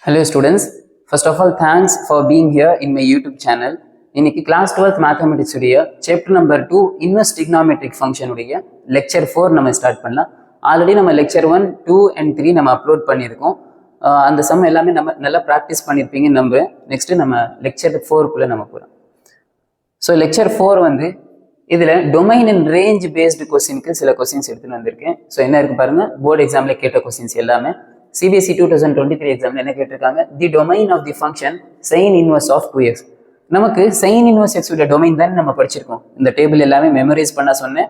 Hello students, first of all thanks for being here in my YouTube channel. இன்னைக்கு class 12th mathematics உடைய chapter number 2 inverse ட்ரிகோனோமெட்ரிக் function உடைய lecture 4 நம்ம start பண்ணலாம். Already நம்ம lecture 1, 2 and 3 நம்ம upload பண்ணியிருக்கோம். அந்த சம் எல்லாமே நம்ம நல்லா ப்ராக்டிஸ் பண்ணியிருப்பீங்கன்னு நம்புறேன். நெக்ஸ்ட் நம்ம லெக்சர் 4க்குள்ள நம்ம போகிறோம். ஸோ லெக்சர் 4 வந்து இதில் டொமைன் அண்ட் ரேஞ்ச் பேஸ்டு கொஸ்டினுக்கு சில கொஸ்டின்ஸ் எடுத்துன்னு வந்திருக்கேன். ஸோ என்ன இருக்கு பாருங்க, போர்டு எக்ஸாம்ல கேட்ட கொஸ்டின்ஸ் எல்லாமே. CBSE 2023 எக்ஸாம்ல என்ன கேட்டிருக்காங்க, the domain of the function sine inverse of 2x. நமக்கு சைன் இன்வர்ஸ் எக்ஸ் உடைய டொமைன் தான் நம்ம படிச்சிருக்கோம். இந்த டேபிள் எல்லாமே மெமரைஸ் பண்ண சொன்னேன்.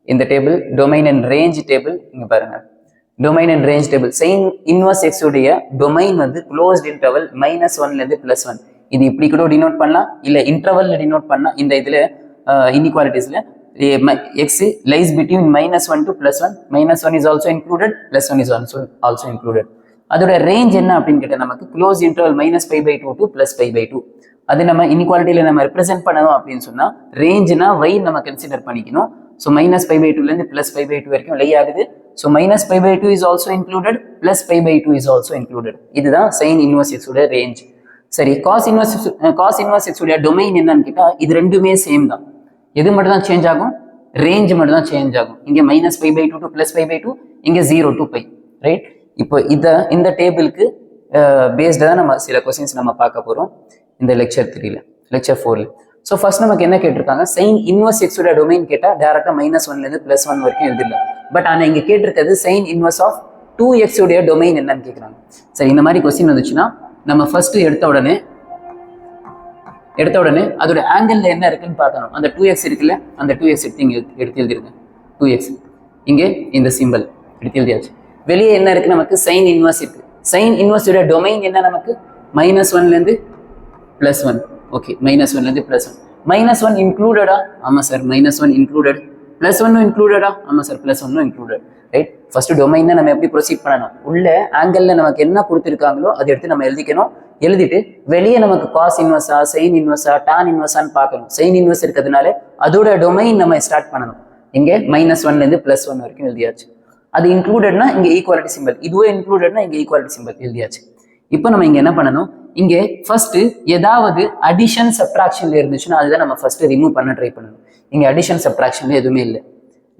இந்த table domain and range table இங்க பாருங்க, domain and range table. Sign inverse x உடைய டொமைன் வந்து க்ளோஸ்ட் இன்டர்வல் -1ல இருந்து +1. இது இப்படி கூட டினோட் பண்ணலாம், இல்ல இன்டர்வல்ல டினோட் பண்ணலாம். இந்த இதுல இன்இக்வாலிட்டிஸ்ல x lies between -1 to +1. -1 is also included, +1 is also included. அதோட ரேஞ்ச் என்ன அப்படின்னு கேட்டால் நமக்கு க்ளோஸ் இன்டர்வல் -π/2 to +π/2. அது நம்ம இன்இக்வாலிட்டியில நம்ம ரெப்ரசென்ட் பண்ணணும் அப்படின்னு சொன்னா ரேஞ்ச்னா y நம்ம கன்சிடர் பண்ணிக்கணும். ஸோ -π/2ல இருந்து +π/2 வரைக்கும் லை ஆகுது. So -π/2 is also included, +π/2 is also included. இதுதான் சைன் இன்வர்ஸ் எக்ஸ் உடைய ரேஞ்ச். சரி, காஸ் இன்வர்ஸ் எக்ஸ் உடைய டொமைன் என்னன்னு கேட்டா இது ரெண்டுமே சேம் தான். எது மட்டும் தான் சேஞ்ச் ஆகும், ரேஞ்ச் மட்டும் தான் சேஞ்ச் ஆகும். இங்க -π/2 to +π/2, இங்க 0 to π, ரைட்? இப்போ இந்த டேபிளுக்கு பேஸ்டு தான் நம்ம சில கொஸ்டின்ஸ் நம்ம பார்க்க போறோம் இந்த லெக்சர் 3ல, லெக்சர் 4ல. ஸோ ஃபர்ஸ்ட் நமக்கு என்ன கேட்டிருக்காங்க, சைன் இன்வர்ஸ் எக்ஸ் உடைய டொமைன் கேட்டா டேரக்டா -1ல இருந்து +1 வரைக்கும் எழுதிடலாம். பட் ஆனா இங்க கேட்டிருக்கிறது சைன் இன்வர்ஸ் ஆஃப் 2x உடைய டொமைன் என்னன்னு கேட்குறாங்க. சரி, இந்த மாதிரி கொஸ்டின் வந்துச்சுன்னா நம்ம ஃபர்ஸ்ட் எடுத்த உடனே அதோட ஆங்கிள் என்ன இருக்குன்னு பார்க்கணும். அந்த 2x இருக்குல்ல, அந்த 2x எடுத்து எழுதிருங்க. 2x இங்கே இந்த சிம்பிள் எடுத்து எழுதியாச்சு. வெளியே என்ன இருக்கு, நமக்கு சைன் இன்வர்ஸ் இருக்கு. சைன் இன்வர்ஸ் உடைய டொமைன் என்ன, நமக்கு -1ல இருந்து +1. ஓகே, -1ல இருந்து +1. -1 இன்க்ளூடடா? ஆமா சார், -1 இன்க்ளூடட். +1 இன்க்ளூடடா? ஆமா sir, +1 included. Right, first domain நம்ம எப்படி ப்ரொசீட் பண்ணணும், உள்ள ஆங்கிள் நமக்கு என்ன கொடுத்துருக்காங்களோ அதை எடுத்து நம்ம எழுதிக்கணும். எழுதிட்டு வெளியே நமக்கு காஸ் இன்வர்ஸா, சைன் இன்வர்ஸா, டான் இன்வர்ஸான்னு பார்க்கணும். சைன் இன்வர்ஸ் இருக்கிறதுனால அதோட டொமைன் நம்ம ஸ்டார்ட் பண்ணணும். இங்கே -1ல இருந்து +1 வரைக்கும் எழுதியாச்சு. அது இன்க்ளூடட்னா இங்க ஈக்குவாலிட்டி சிம்பிள், இதுவே இன்க்ளூடட்னா இங்க ஈக்குவாலிட்டி சிம்பிள் எழுதியாச்சு. இப்போ நம்ம இங்க என்ன பண்ணணும், இங்க ஃபர்ஸ்ட் ஏதாவது அடிஷன் சப்ட்ராக்ஷன்ல இருந்துச்சுன்னா அதுதான் நம்ம ஃபர்ஸ்ட் ரிமூவ் பண்ண ட்ரை பண்ணணும். இங்க அடிஷன் சப்ட்ராக்ஷன்ல எதுவுமே இல்லை.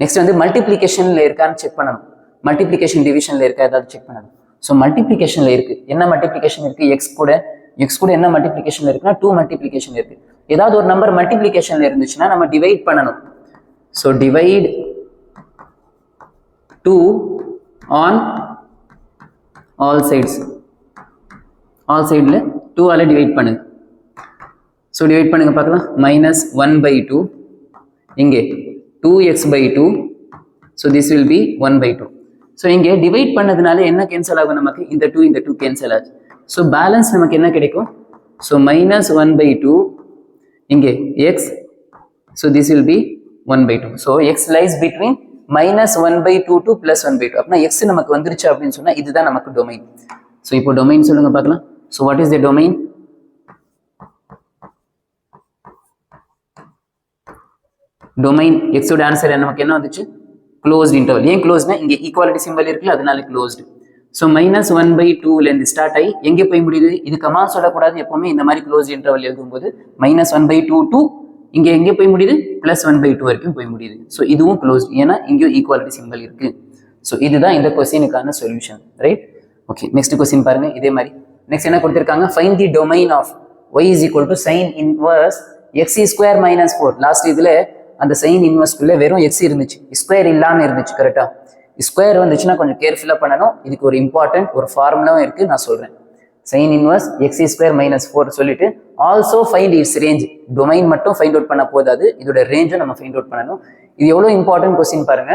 நெக்ஸ்ட் வந்து மல்டிப்ளிகேஷன்ல இருக்கான்னு செக் பண்ணணும். மல்டிப்ளிகேஷன் டிவிஷன்ல இருக்கா ஏதாவது செக் பண்ணணும். ஸோ மல்டிப்ளிகேஷன்ல இருக்கு, என்ன மல்டிப்ளிகேஷன் இருக்கு, எக்ஸ் கூட என்ன மல்டிப்ளிகேஷன்ல இருக்குன்னா 2 மல்டிப்ளிகேஷன் இருக்கு. ஏதாவது ஒரு நம்பர் மல்டிப்ளிகேஷன்ல இருந்துச்சுன்னா நம்ம டிவைட் பண்ணணும். So divide 2 on all sides. All சைட்ல 2ஆல டிவைட் பண்ணுங்க. ஸோ டிவைட் பண்ணுங்க பார்க்கலாம். -1/2, இங்கே 2x/2. So this will be 1/2. So இங்கே டிவைட் பண்ணதுனால என்ன கேன்சல் ஆகும், நமக்கு இந்த 2 கேன்சல் ஆச்சு. ஸோ பேலன்ஸ் நமக்கு என்ன கிடைக்கும், ஸோ -1/2 இங்கே x. So this will be 1/2. So x lies between -1/2 to +1/2. அப்படின்னா x நமக்கு வந்துருச்சு அப்படின்னு சொன்னா இதுதான் நமக்கு டொமைன். ஸோ இப்போ டொமைன் சொல்லுங்க பார்க்கலாம். So what is the domain? Domain x ஓட ஆன்சர் நமக்கு என்ன வந்துச்சு, க்ளோஸ்ட் இன்டர்வல். ஏன் க்ளோஸ்னா இங்க ஈக்குவாலிட்டி சிம்பிள் இருக்குல்ல, அதனால க்ளோஸ்டு. ஸோ -1/2ல இருந்து ஸ்டார்ட் ஆகி எங்கே போய் முடியுது, இது கமா சொல்லக்கூடாது எப்பவுமே இந்த மாதிரி க்ளோஸ் இன்டர்வல் எழுதும்போது. -1/2 to இங்க எங்கே போய் முடியுது, +1/2 வரைக்கும் போய் முடியுது. ஸோ இதுவும் க்ளோஸ்ட், ஏன்னா இங்கேயும் ஈக்குவாலிட்டி சிம்பிள் இருக்கு. ஸோ இதுதான் இந்த கொஸ்டினுக்கான solution, right? Okay, next question பாருங்க. இதே மாதிரி நெக்ஸ்ட் என்ன கொடுத்திருக்காங்க, find the domain of y = sin inverse x² - 4. Last இதுல அந்த சைன் இன்வர்ஸ்க்குள்ள வெறும் x இருந்துச்சு, ஸ்கொயர் இல்லாம இருந்துச்சு. கரெக்டா, ஸ்கொயர் வந்துச்சுன்னா கொஞ்சம் கேர்ஃபுல்லா பண்ணணும். இதுக்கு ஒரு இம்பார்ட்டன்ட் ஒரு ஃபார்முலாவும் இருக்கு, நான் சொல்றேன். சைன் இன்வர்ஸ் x² - 4 சொல்லிட்டு also find it's range. Domain மட்டும் ஃபைண்ட் அவுட் பண்ண போதாது, இதோட ரேஞ்சும் நம்ம ஃபைண்ட் அவுட் பண்ணணும். இது எவ்வளவு இம்பார்ட்டன்ட் கொஸ்டின் பாருங்க.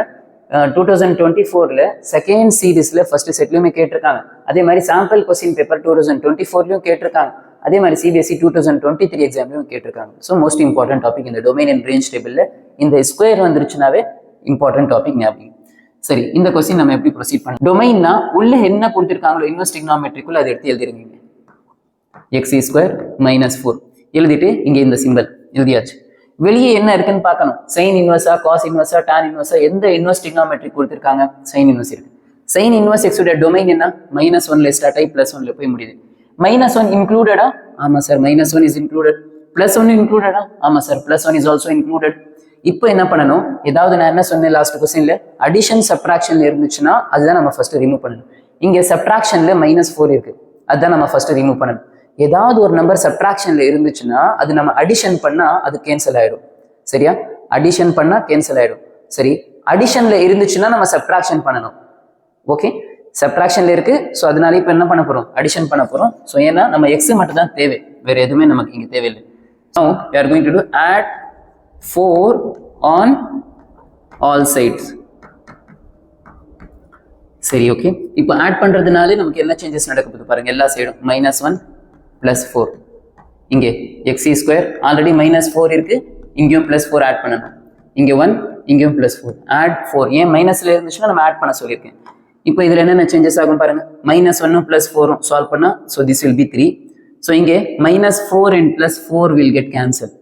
2024ல செகண்ட் சீரீஸ்ல ஃபர்ஸ்ட் செட்லயுமே கேட்டிருக்காங்க. அதே மாதிரி சாம்பிள் கொஸ்டின் பேப்பர் 2024லயும் கேட்டிருக்காங்க. அதே மாதிரி CBSE 2023 எக்ஸாம்லயும் கேட்டிருக்காங்க. ஸோ மோஸ்ட் இம்பார்ட்டன்ட் டாபிக் இந்த டொமைன் அண்ட் ரேஞ்ச் டேபிள்ல இந்த ஸ்கொயர் வந்துருச்சுனாவே இம்பார்ட்டன்ட் டாபிக் ஞாபகம். சரி, இந்த கொஸ்டின் நம்ம எப்படி ப்ரொசீட் பண்ணலாம். டொமைன்னா உள்ள என்ன கொடுத்திருக்காங்களோ இன்வெர்ஸ் ட்ரிகோனோமெட்ரிக்குள்ள அதை எடுத்து எழுதிருங்க. x² - 4 எழுதிட்டு இங்க இந்த சிம்பிள் எழுதியாச்சு. வெளியே என்ன இருக்குன்னு பார்க்கணும். சைன் இன்வர்ஸா, காஸ் இன்வர்ஸா, டான் இன்வர்ஸா, எந்த இன்வெர்ஸ் ட்ரிகோனோமெட்ரி கொடுத்திருக்காங்க, சைன் இன்வர்ஸ் இருக்கு. சைன் இன்வர்ஸ் எக்ஸோட டொமைன் என்ன -1ல ஸ்டார்ட் ஆகி +1ல போய் முடியுது. -1 இன்க்ளூடடா? ஆமா சார், -1 இஸ் இன்க்ளூடட். +1 இன்க்ளூடடா? ஆமா சார், +1 இஸ் ஆல்சோ இன்க்ளூடட். இப்போ என்ன பண்ணணும், ஏதாவது நான் என்ன சொன்னேன் லாஸ்ட் கொஸ்டின்ல, அடிஷன் சப்ட்ராக்ஷன்ல இருந்துச்சுன்னா அதுதான் நம்ம ஃபர்ஸ்ட் ரிமூவ் பண்ணணும். இங்க சப்ட்ராக்ஷன்ல -4 இருக்கு, அதுதான் நம்ம ஃபர்ஸ்ட் ரிமூவ் பண்ணணும். ஏதாவது ஒரு நம்பர் சப்ட்ராக்ஷன்ல இருந்துச்சுன்னா அது நம்ம அடிஷன் பண்ணா அது கேன்சல் ஆயிடும். சரியா? அடிஷன் பண்ணா கேன்சல் ஆயிடும். சரி, அடிஷன்ல இருந்துச்சுன்னா நம்ம சப்ட்ராக்ஷன் பண்ணணும். ஓகே, சப்ட்ராக்ஷன்ல இருக்கு, ஸோ அதனால இப்போ என்ன பண்ண போறோம், அடிஷன் பண்ண போறோம். ஸோ ஏன்னா நம்ம எக்ஸ் மட்டும் தான் தேவை, வேற எதுவுமே நமக்கு இங்க தேவையில்லை. Now we are going to do add 4 on all sides. சரி, ஓகே. இப்போ ஆட் பண்றதுனால நமக்கு என்ன சேஞ்சஸ் நடக்க போகுது பாருங்க. எல்லா சைடும் -1 + 4. இங்கே x² ஆல்ரெடி -4 இருக்கு, இங்கேயும் +4 ஆட் பண்ணணும். இங்க 1, இங்கேயும் +4 ஆட் 4. ஏன் மைனஸ்ல இருந்துச்சுன்னா நம்ம ஆட் பண்ண சொல்லியிருக்கேன். இப்போ இதுல என்னென்ன சேஞ்சஸ் ஆகும் பாருங்க. -1 + 4 சால்வ் பண்ணா, so this will B 3. So இங்கே -4 and +4 will get cancelled.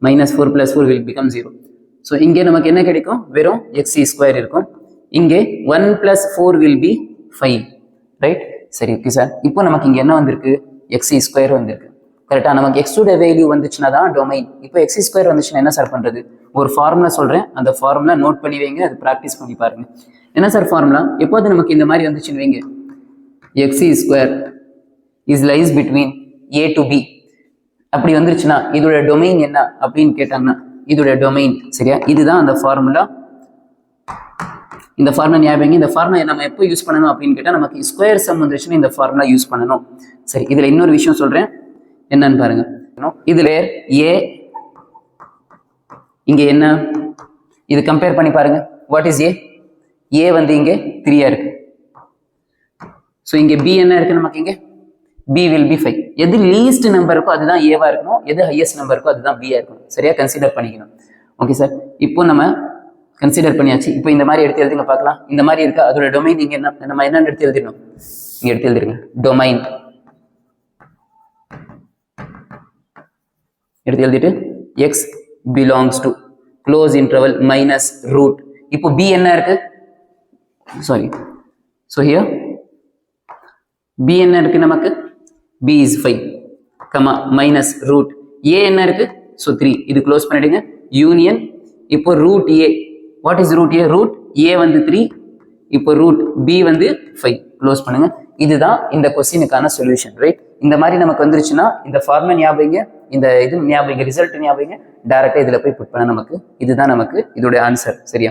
-4 + 4 will become 0. So இங்கே நமக்கு என்ன கிடைக்கும், வெறும் x² இருக்கும். இங்கே 1 + 4 will be 5. ரைட்? சரி, ஓகே சார். இப்போ நமக்கு இங்க என்ன வந்திருக்கு, x² வந்திருக்கு. கரெக்டா? நமக்கு x-ஓட வேல்யூ வந்துச்சுன்னா தான் டொமைன். இப்போ x² வந்துச்சுன்னா என்ன சார் பண்றது, ஒரு ஃபார்முலா சொல்றேன், அந்த ஃபார்முலா நோட் பண்ணி வைங்க, அது ப்ராக்டிஸ் பண்ணி பாருங்க. என்ன சார் ஃபார்முலா, எப்போது நமக்கு இந்த மாதிரி வந்துச்சுன்னு வைங்க, x² is lies between a to b அப்படி வந்துருச்சுன்னா இதோட டொமைன் என்ன அப்படின்னு கேட்டாங்கன்னா இதோட டொமைன். சரியா? இதுதான் அந்த ஃபார்முலா. இந்த ஃபார்முலா ஞாபகம். இந்த ஃபார்முலா நம்ம எப்போ யூஸ் பண்ணணும் அப்படின்னு கேட்டால், நமக்கு ஸ்கொயர் சம் வந்துருச்சுன்னா இந்த ஃபார்முலா யூஸ் பண்ணணும். சரி, இதுல இன்னொரு விஷயம் சொல்றேன், என்னன்னு பாருங்க. இதுல a இங்க என்ன, இது கம்பேர் பண்ணி பாருங்க. வாட் இஸ் a வந்து இங்க 3 இருக்கு. ஸோ இங்க b என்ன இருக்கு நமக்கு, இங்க b will be 5. எது லீஸ்ட் நம்பர் இருக்கோ அதுதான் ஏவா இருக்கணும், எது ஹையஸ்ட் நம்பர் இருக்கோ அதுதான் b இருக்கணும். சரியா? கன்சிடர் பண்ணிக்கணும். ஓகே சார், இப்போ நம்ம கன்சிடர் பண்ணியாச்சு. இப்போ இந்த மாதிரி எடுத்து எழுதுங்க பார்க்கலாம். இந்த மாதிரி இருக்கா, அதோட டொமைன் இங்க என்ன, நம்ம என்னன்னு எடுத்து எழுதிடணும், இங்க எடுத்து எழுதிருங்க. டொமைன் எடுத்து எழுதிட்டு x belongs to close interval -root. இப்போ b என்ன இருக்கு, சாரி, ஸோ ஹியர் b என்ன இருக்கு நமக்கு, b is 5, -root. a என்ன இருக்கு, ஸோ 3. இது க்ளோஸ் பண்ணிடுங்க. யூனியன். இப்போ root a, what is root a, root a வந்து 3, இப்போ ரூட் b வந்து 5. க்ளோஸ் பண்ணுங்க. இதுதான் இந்த கொஸ்டினுக்கான சொல்யூஷன். ரைட்? இந்த மாதிரி நமக்கு வந்துருச்சுன்னா இந்த ஃபார்முலா ஞாபகம், இந்த இது ஞாபகம், ரிசல்ட் ஞாபகம், டைரக்டா இதுல போய் புட் பண்ண நமக்கு இதுதான் நமக்கு இதோட ஆன்சர். சரியா?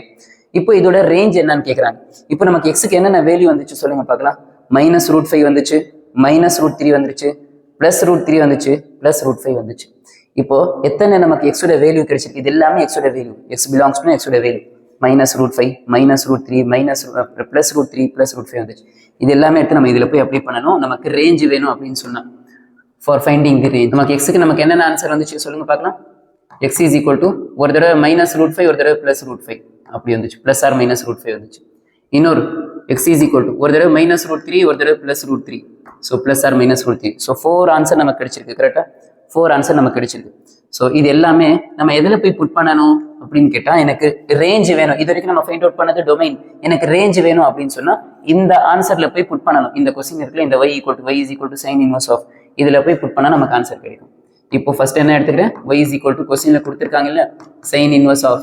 இப்போ இதோட ரேஞ்ச் என்னன்னு கேட்குறாங்க. இப்போ நமக்கு எக்ஸுக்கு என்னென்ன வேல்யூ வந்துச்சு சொல்லுங்க பார்க்கலாம். -√5 வந்துச்சு, -√3 வந்துருச்சு, +√3 வந்துச்சு, +√5 வந்துச்சு. இப்போ எத்தனை நமக்கு எக்ஸோட வேல்யூ கிடைச்சிருக்கு, இது எல்லாமே எக்ஸோட வேல்யூ. எக்ஸ் பிலாங்ஸ் டு எக்ஸோட வேல்யூ. -√5, -√3, +√3, +√5 வந்துச்சு. இது எல்லாமே எடுத்து நம்ம இதுல போய் அப்ளை பண்ணணும். நமக்கு ரேஞ்ச் வேணும் அப்படின்னு சொன்னா, ஃபார் ஃபைண்டிங் தி ரேஞ்ச். நமக்கு எக்ஸுக்கு நமக்கு என்னென்ன ஆன்சர் வந்துச்சு சொல்லுங்க பார்க்கலாம். x is equal to ஒரு தடவை -√5, ஒரு தடவை +√5 அப்படி வந்துச்சு, +or-√5 வந்துச்சு. இன்னொரு x is equal to ஒரு தடவை -√3, ஒரு தடவை +√3, ஸோ +or-√3. ஸோ 4 ஆன்சர் நமக்கு கிடைச்சிருக்கு. கரெக்டா? 4 ஆன்சர் நமக்கு கிடைச்சிருக்கு. ஸோ இது எல்லாமே நம்ம எதில் போய் புட் பண்ணணும் அப்படின்னு கேட்டால், எனக்கு ரேஞ்ச் வேணும். இது வரைக்கும் நம்ம ஃபைண்ட் அவுட் பண்ணது டொமைன், எனக்கு ரேஞ்ச் வேணும் அப்படின்னு சொன்னா இந்த ஆன்சர்ல போய் புட் பண்ணணும். இந்த கொஸ்டின் இருக்குல்ல, இந்த y sin inverse of, இதுல போய் புட் பண்ணா நமக்கு ஆன்சர் கிடைக்கும். இப்போ ஃபர்ஸ்ட் என்ன எடுத்துக்கிறேன், y கொஸ்டின்ல கொடுத்துருக்காங்கல்ல sin inverse of,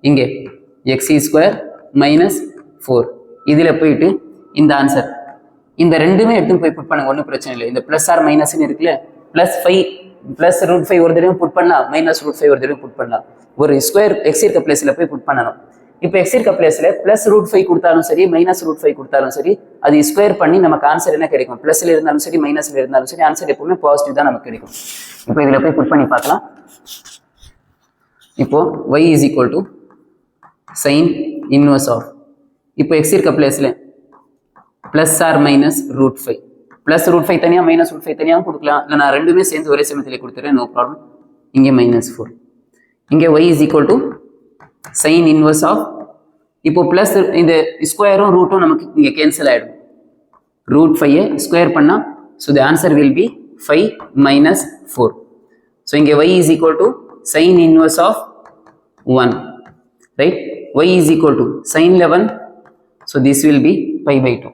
இங்கே x² -4, இதுல போயிட்டு இந்த ஆன்சர், இந்த ரெண்டுமே எடுத்து போய் புட் பண்ணுங்க, ஒன்றும் பிரச்சனை இல்லை. இந்த +or- இருக்குல்ல, +5 +√5 ஒரு தடவை புட் பண்ணலாம், -√5 ஒரு தடவை புட் பண்ணலாம். ஒரு ஸ்கொயர் x இருக்க பிளேஸ்ல போய் புட் பண்ணணும். இப்போ x இருக்க பிளேஸ்ல +√5 கொடுத்தாலும் சரி, -√5 கொடுத்தாலும் சரி, அது ஸ்கொயர் பண்ணி நமக்கு ஆன்சர் என்ன கிடைக்கும், பிளஸ்ல இருந்தாலும் சரி, மைனஸ்ல இருந்தாலும் சரி, ஆன்சர் எப்பவுமே பாசிட்டிவ் தான் நமக்கு கிடைக்கும். இப்போ இதுல போய் புட் பண்ணி பார்க்கலாம். இப்போ y = sin inverse of, இப்போ x இருக்க பிளேஸ்ல +or-√5, +√5 தனியா, -√5 தனியாவும் கொடுக்கலாம். இல்லை நான் ரெண்டுமே சேர்ந்து ஒரே சமயத்திலே கொடுத்துறேன், நோ ப்ராப்ளம். இங்கே -4, இங்கே y = sin inverse of, இப்போ பிளஸ் இந்த ஸ்கொயரும் ரூட்டும் நமக்கு இங்கே கேன்சல் ஆயிடும். √5 ஸ்கொயர் பண்ணா, so the answer will B 5 - 4. So இங்கே y = sin inverse of 1, right? y = sin 11, so this will B pi by 2.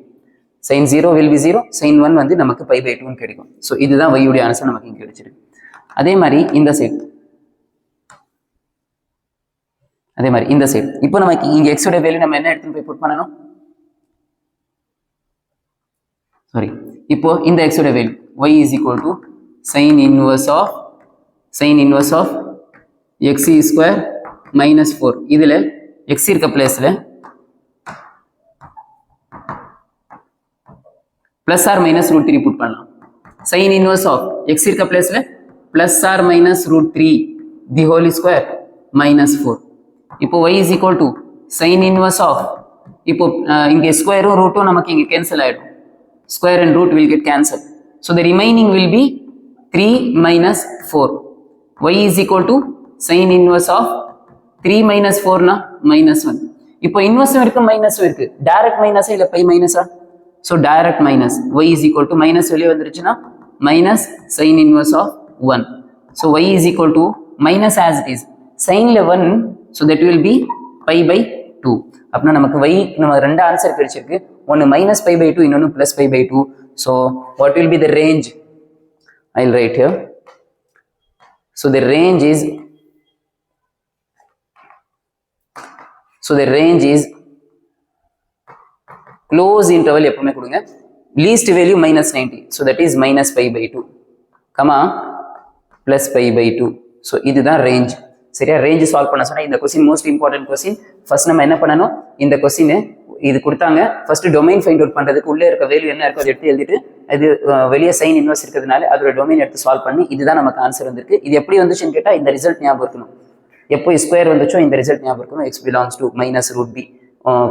sin 0 will be 0, sin 1 வந்து நமக்கு pi by 2 கிடைக்கும். ஸோ இதுதான் y உடைய ஆன்சர் நமக்கு இங்கே கிடைச்சிருக்கு. அதே மாதிரி இந்த சைடு இப்போ நமக்கு இங்க x உடைய வேல்யூ நம்ம என்ன எடுத்து போய் புட் பண்ணணும்? சாரி, இப்போ இந்த x உடைய value y is equal to sin inverse of x square minus 4. இதுல x இருக்க பிளேஸ்ல plus or minus root 3 put பண்ணலாம். sin inverse of x இருக்க பிளேஸ்ல plus or minus root 3 the whole square minus 4. இப்போ y is equal to sin inverse of, இப்போ இங்க ஸ்கொயரும் ரூட்டும் நமக்கு இங்க கேன்சல் ஆயிடும். Square and root will get cancelled. So the remaining will be 3 minus 4. Y is equal to sin inverse of 3 minus 4 na minus 1. இப்போ inverse இருக்கு மைனஸும் இருக்கு. direct minus இல்ல pi minus ah? So direct minus. Y is equal to minus வெளியே வந்துருச்சுன்னா minus sin inverse of 1. So y is equal to minus as it is. sin 11, so that will be pi by 2. அப்படின்னா நமக்கு y நம்ம ரெண்டு answer கிடைச்சிருக்கு. ஒன்று minus pi by 2, இன்னொன்று plus pi by 2. So what will be the range? I'll write here. So the range is close interval எப்பவுமே கொடுங்க. least value minus 90. So that is minus pi by 2, comma plus pi by 2. So இதுதான் range. சரியா? Range solve பண்ண சொன்னா இந்த question most important question. First நம்ம என்ன பண்ணணும், இந்த கொஸ்டின் இது கொடுத்தாங்க, ஃபர்ஸ்ட் டொமைன் ஃபைண்ட் அவுட் பண்றதுக்கு உள்ளே இருக்க வேல்யூ என்ன இருக்கோ அதை எடுத்து எழுதிட்டு அது வெளியே சைன் இன்வர்ஸ் இருக்கிறதுனால அதோட டொமைன் எடுத்து சால்வ் பண்ணி இதுதான் நமக்கு ஆன்சர் வந்திருக்கு. இது எப்படி வந்துச்சுன்னு கேட்டால் இந்த ரிசல்ட் ஞாபகம் இருக்கணும். எப்போ ஸ்கொயர் வந்துச்சோ இந்த ரிசல்ட் ஞாபகம் இருக்கணும். x belongs to minus root b,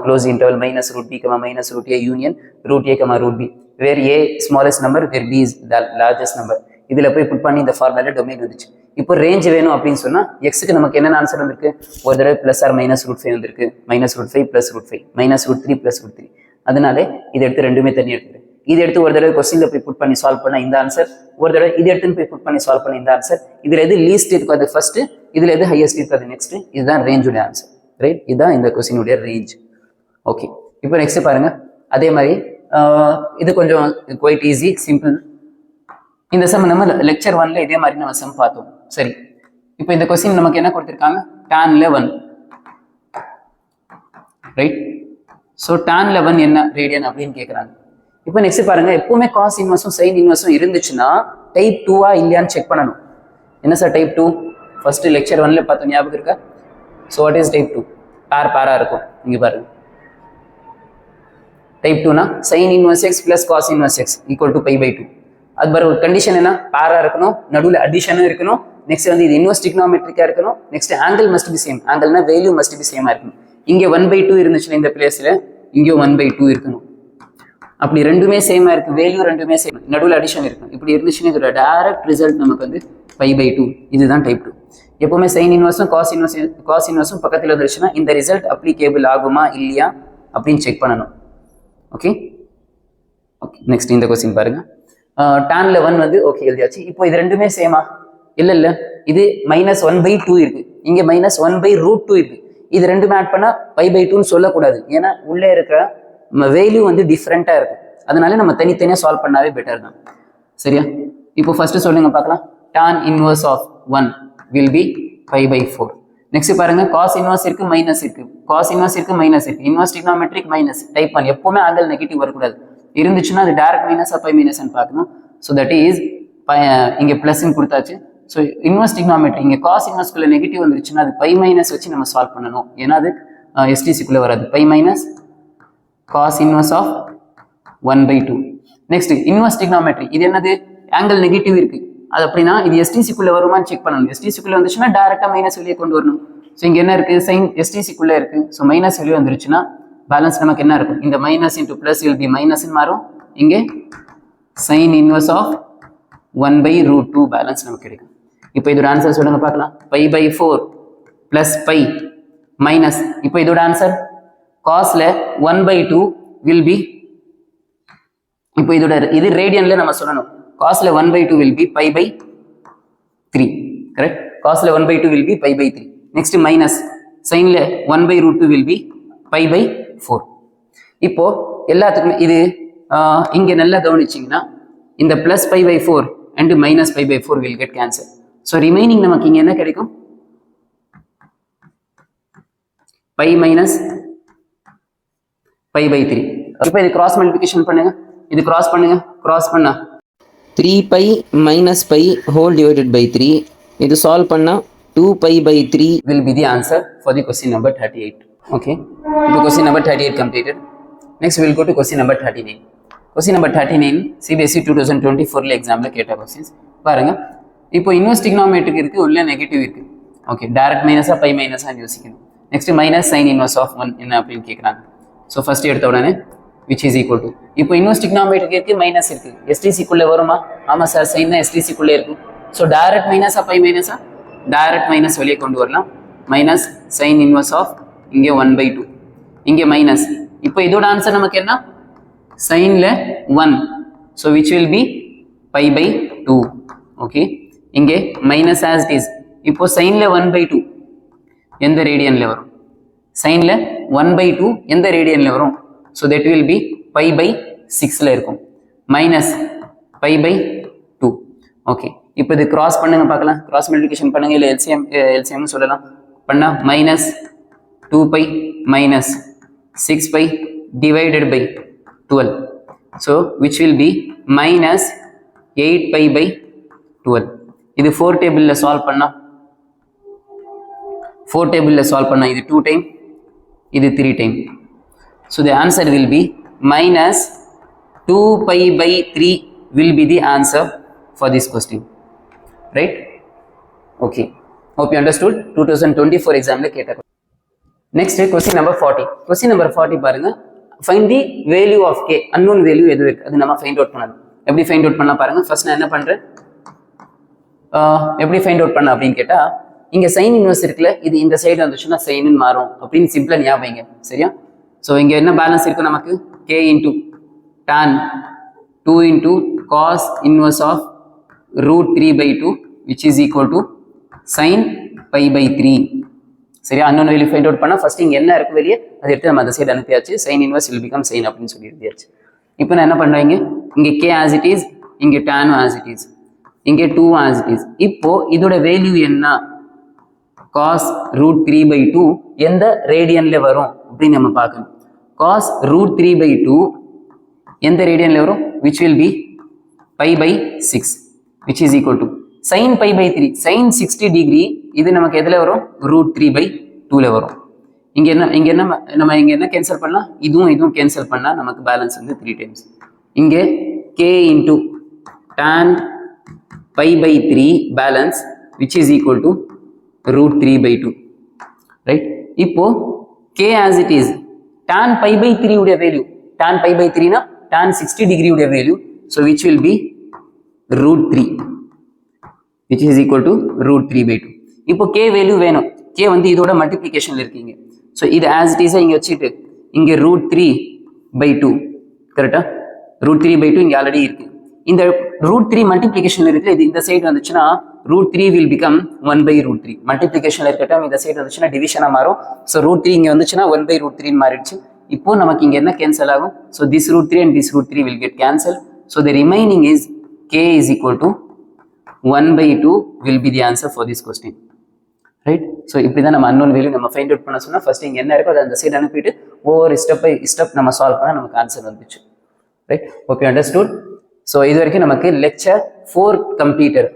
close interval minus root b, minus root a union root a, root b, where a smallest number, where b is the largest number. இதுல போய் put பண்ணி இந்த ஃபார்முலால domain வந்துச்சு. இப்போ range வேணும் அப்படின்னு சொன்னா எக்ஸுக்கு நமக்கு என்ன ஆன்சர் வந்திருக்கு? ஒரு தடவை பிளஸ் ஆர் மைனஸ் ரூட் 5 வந்திருக்கு, minus root 5 plus root 5, minus root 3 plus root 3. அதனால இதை எடுத்து ரெண்டுமே தண்ணி எடுத்துக்கிறேன். இது எடுத்து ஒரு தடவை கொஸ்டின்ல போய் புட் பண்ணி சால்வ் பண்ண இந்த ஆன்சர், ஒரு தடவை இது எடுத்து போய் புட் பண்ணி சால்வ் பண்ண இந்த ஆன்சர். இதுல எது லீஸ்ட் இருக்கு அது ஃபர்ஸ்ட், இதுல எது ஹையஸ்ட் இருக்கு அது நெக்ஸ்ட். இதுதான் ரேஞ்சுடைய ஆன்சர். ரைட்? இதுதான் இந்த கொஸ்டினுடைய ரேஞ்ச். ஓகே, இப்போ நெக்ஸ்ட் பாருங்க. அதே மாதிரி இது கொஞ்சம் குவைட் ஈஸி, சிம்பிள். இந்த சம் நம்ம லெக்சர் 1ல இதே மாதிரி நம்ம சம் பார்த்தோம். சரி, இப்போ இந்த கொஸ்டின் நமக்கு என்ன கொடுத்திருக்காங்க? tan 11. ரைட்? ஸோ tan 11 என்ன ரேடியன் அப்படின்னு கேட்குறாங்க. இப்போ நெக்ஸ்ட் பாருங்க, எப்பவுமே காஸ் இன்வர்ஸும் சைன் இன்வர்ஸும் இருந்துச்சுன்னா டைப் 2வா இல்லையான்னு செக் பண்ணணும். என்ன சார் டைப் 2? ஃபர்ஸ்ட் லெக்சர் 1ல பார்த்தோம், ஞாபகம் இருக்கா? So what is type 2? பேரா இருக்கும். இங்க பாருங்க, டைப் 2னா sine inverse x plus cos inverse x equal to pi by 2. அது பாரு, ஒரு கண்டிஷன் என்ன? பேரா இருக்கணும், நடுவில் அடிஷனும் இருக்கணும், நெக்ஸ்ட் வந்து இது இன்வர்ஸ் டிக்னாமெட்ரிக்கா இருக்கணும், next angle must be same, ஆங்கிள்னா வேல்யூ மஸ்ட் பி சேமா இருக்கணும். இங்கே 1/2 இருந்துச்சுன்னா இந்த பிளேஸ்ல இங்கே 1/2 இருக்கணும். அப்படி ரெண்டுமே சேமா இருக்கு, வேல்யூ ரெண்டுமே சேம், நடுவில் அடிஷன் இருக்கணும். இப்படி இருந்துச்சுன்னா இதோட டைரக்ட் ரிசல்ட் நமக்கு வந்து π/2. இதுதான் டைப் 2. எப்பவுமே சைன் இன்வர்ஸும் காஸ் இன்வர்ஸும் பக்கத்தில் வந்துருச்சுன்னா இந்த ரிசல்ட் அப்ளிகேபிள் ஆகுமா இல்லையா அப்படின்னு செக் பண்ணணும். ஓகே, நெக்ஸ்ட் இந்த கொஸ்டின் பாருங்க. tan 11 வந்து ஓகே எழுதியாச்சு. இப்போ இது ரெண்டுமே சேமா? இல்ல, இது -1/2 இருக்கு, இங்க -1/√2 இருக்கு. இது ரெண்டுமே ஆட் பண்ணா π/2ன்னு சொல்லக்கூடாது, ஏன்னா உள்ளே இருக்கிற வேல்யூ வந்து டிஃப்ரெண்டா இருக்கு. அதனால நம்ம தனித்தனியா சால்வ் பண்ணாவே பெட்டர் தான். சரியா? இப்போ ஃபர்ஸ்ட் சொல்லுங்க பார்க்கலாம். tan inverse of 1 will be π/4. Next பாருங்க, காஸ் இன்வர்ஸ் இருக்கு, மைனஸ் இருக்கு, காஸ் இன்வர்ஸ் இருக்கு, மைனஸ் இருக்கு, இன்வர்ஸ் டிக்னாமெட்ரிக் மைனஸ். டைப் 1 எப்பவுமே ஆங்கிள் நெகட்டிவ் வரக்கூடாது. இருந்துச்சுன்னா அது டைரக்ட் மைனஸா பை மைனஸ்ன்னு பார்க்கணும். ஸோ தட் இஸ் இங்கே பிளஸ்ன்னு கொடுத்தாச்சு. ஸோ இன்வர்ஸ் டிக்னாமெட்ரி இங்கே காஸ் இன்வர்ஸ்குள்ள நெகட்டிவ் வந்துருச்சுன்னா அது பை மைனஸ் வச்சு நம்ம சால்வ் பண்ணணும், ஏன்னா அது எஸ்டிசிக்குள்ளே வராது. Pi minus cos inverse of 1/2. Next inverse trigonometry, இது என்னது? ஆங்கிள் நெகட்டிவ் இருக்கு, அது அப்படின்னா இது எஸ்டிசிக்குள்ளே வருமானு செக் பண்ணணும். எஸ்டிசிக்குள்ளே வந்துச்சுன்னா டேரெக்டாக மைனஸ் வெளியே கொண்டு வரணும். ஸோ இங்கே என்ன இருக்கு? சைன் எஸ்டிசிக்குள்ளே இருக்கு. ஸோ மைனஸ் வெளியே வந்துருச்சுன்னா பேலன்ஸ் நமக்கு என்ன இருக்கும்? இந்த minus into plus will be மைனஸ்ன்னு மாறும். இங்கே சைன் இன்வர்ஸ் ஆஃப் 1/√2 பேலன்ஸ் நமக்கு கிடைக்கும். இப்போ இதோட ஆன்சர் சொல்லுங்க பார்க்கலாம். π/4 பிளஸ் பை மைனஸ், இப்போ இதோட ஆன்சர் காஸ்ல 1/2 வில் பி, இப்போ இதோட இது ரேடியன்ல நம்ம சொல்லணும். காஸ்ல 1/2 வில் பி π/3. கரெக்ட்? காஸ்ல 1/2 வில் பி π/3. நெக்ஸ்ட் மைனஸ் சைன்ல 1/√2 வில் பி π/4. இப்போ எல்லாத்துக்குமே இது இங்க நல்லா கவனிச்சிங்கன்னா இந்த plus pi pi four and minus pi pi four will get cancel. So remaining நமக்கு இங்க என்ன கிடைக்கும், pi minus pi pi three. இப்போ இது கிராஸ் மல்டிபிகேஷன் பண்ணுங்க, இது கிராஸ் பண்ணுங்க, கிராஸ் பண்ணா 3 pi minus pi whole divided by 3. இது சால்வ் பண்ணா 2 pi by 3 will be the answer for the question number 38. Okay, so question number 38 completed. Next we will go to question number 39. Question number 39 CBSE 2024 எக்ஸாம்ல கேட்ட questions பாருங்க. இப்போ inverse trigonometric இருக்கு, உள்ள negative இருக்கு. Okay, direct மைனஸா pi மைனஸா யோசிக்கணும். Next minus sine inverse of 1 என்ன அப்படின்னு கேட்குறாங்க. ஸோ ஃபர்ஸ்ட் எடுத்த உடனே which is equal to, இப்போ இன்வெர்ஸ் டிக்னாமெட்ரிக் இருக்கு, மைனஸ் இருக்கு, எஸ்டிசிக்குள்ள வருமா? ஆமா சார், சைன் தான் எஸ்டிசிக்குள்ள இருக்கு. ஸோ டைரக்ட் மைனஸா பை மைனஸா? டைரக்ட் மைனஸ் வெளியே கொண்டு வரலாம். மைனஸ் சைன் இன்வெர்ஸ் ஆஃப் இங்கே 1/2, இங்கே மைனஸ். இப்போ இதோட ஆன்சர் நமக்கு என்ன? சைன்ல 1, so which will be pi by 2. Okay, இங்கே மைனஸ் ஆஸ் இட் இஸ். இப்போ சைன்ல 1/2 எந்த ரேடியன்ல வரும்? சைன்ல 1/2 எந்த ரேடியன்ல வரும்? So that will be pi pi 6ல இருக்கும். Minus pi by 2. ஓகே, இப்போ இது கிராஸ் பண்ணுங்க பார்க்கலாம். கிராஸ் மல்டிபிகேஷன் பண்ணுங்க, இல்லை எல்சிஎம் சொல்லலாம். பண்ணா minus 2 pi minus 6 pi divided by 12. So which will be minus 8 pi by 12. இது 4 டேபிளில் சால்வ் பண்ணா, 4 டேபிளில் சால்வ் பண்ணா இது 2 டைம், இது 3 time. So the answer will be minus 2 pi by 3 will be the answer for this question. Right? Okay. Hope you understood. 2024 exam le keta. Next question number 40. Question number 40 பாருங்க. Find the value of k. Unknown value எது இருக்கு, அது நம்ம find out பண்ணணும். எப்படி find out பண்ணலாம் பாருங்க. First நான் என்ன பண்றேன், எப்படி ஃபைண்ட் அவுட் பண்ண அப்படின்னு கேட்டா, இங்க சைன் இன்வெர்ஸ் இருக்குல்ல, இது இந்த சைடு வந்துச்சுன்னா சைன் மாறும் அப்படின்னு சிம்பிளா ஞாபகம். சரியா? ஸோ இங்க என்ன பேலன்ஸ் இருக்கு நமக்கு? k into tan 2 into cos inverse of root 3/2 which is equal to sin pi by 3. சரியா? unknown value find out பண்ணா ஃபர்ஸ்ட் இங்க என்ன இருக்கு வெளியே அதை எடுத்து நம்ம அந்த side அனுப்பியாச்சு. sin inverse will become sin அப்படின்னு சொல்லி எழுதியாச்சு. இப்போ நான் என்ன பண்றேன், இங்க k as it is, இங்க tan as it is, இங்க 2 as it is. இப்போ இதோட வேல்யூ என்ன? cos root 3/2 எந்த ரேடியன்ல வரும் அப்படின்னு நம்ம பார்க்கணும். cos root 3/2 எந்த ரேடியன்ல வரும்? which will be pi by 6 which is equal to sin pi by 3. sin 60 degree இது நமக்கு எதுல வரும்? root 3/2ல வரும். இங்க என்ன நம்ம இங்க என்ன கேன்சல் பண்ணலாம்? இதுவும் கேன்சல் பண்ணா நமக்கு பேலன்ஸ் வந்து 3 டைம்ஸ். இங்க k into tan pi by 3 balance which is equal to root 3/2. Right? இப்போ k as it is, tan pi by 3 உடைய வேல்யூ, tan pi by 3 னா tan 60 degree உடைய value, so which will be root 3 which is equal to root 3/2. இப்போ k value வேணும். k வந்து இதோட மல்டிப்ளிகேஷன்ல இருக்கீங்க. So இது ஆஸ் இட் இஸ் இங்க வச்சுட்டு இங்க root 3/2 கரெக்டா? root 3/2 இங்க ஆல்ரெடி இருக்கு. இந்த root 3 மல்டிப்ளிகேஷன்ல இருக்கு, இது இந்த சைடு வந்துச்சுன்னா root 3 will become 1/√3. மல்டிப்ளிகேஷன்ல இருக்கட்டும், இந்த சைடு வந்துச்சுன்னா டிவிஷனா மாறும். ஸோ root 3 இங்க வந்துச்சுன்னா 1/√3 மாறிடுச்சு. இப்போ நமக்கு இங்க என்ன கேன்சல் ஆகும்? So this root 3 and this root 3 will get cancelled. So the remaining is k is equal to 1/2 will be the answer for this question. Right? So இப்படிதான் நம்ம unknown value நம்ம ஃபைண்ட் அவுட் பண்ண சொன்னா first இங்க என்ன இருக்கோ அதை அந்த சைடு அனுப்பிட்டு ஒவ்வொரு ஸ்டெப் பை ஸ்டெப் நம்ம சால்வ் பண்ணா நமக்கு ஆன்சர் வந்துச்சு. ரைட்? Okay, understood. ஸோ இது வரைக்கும் நமக்கு லெக்சர் 4 கம்ப்ளீட்டட்.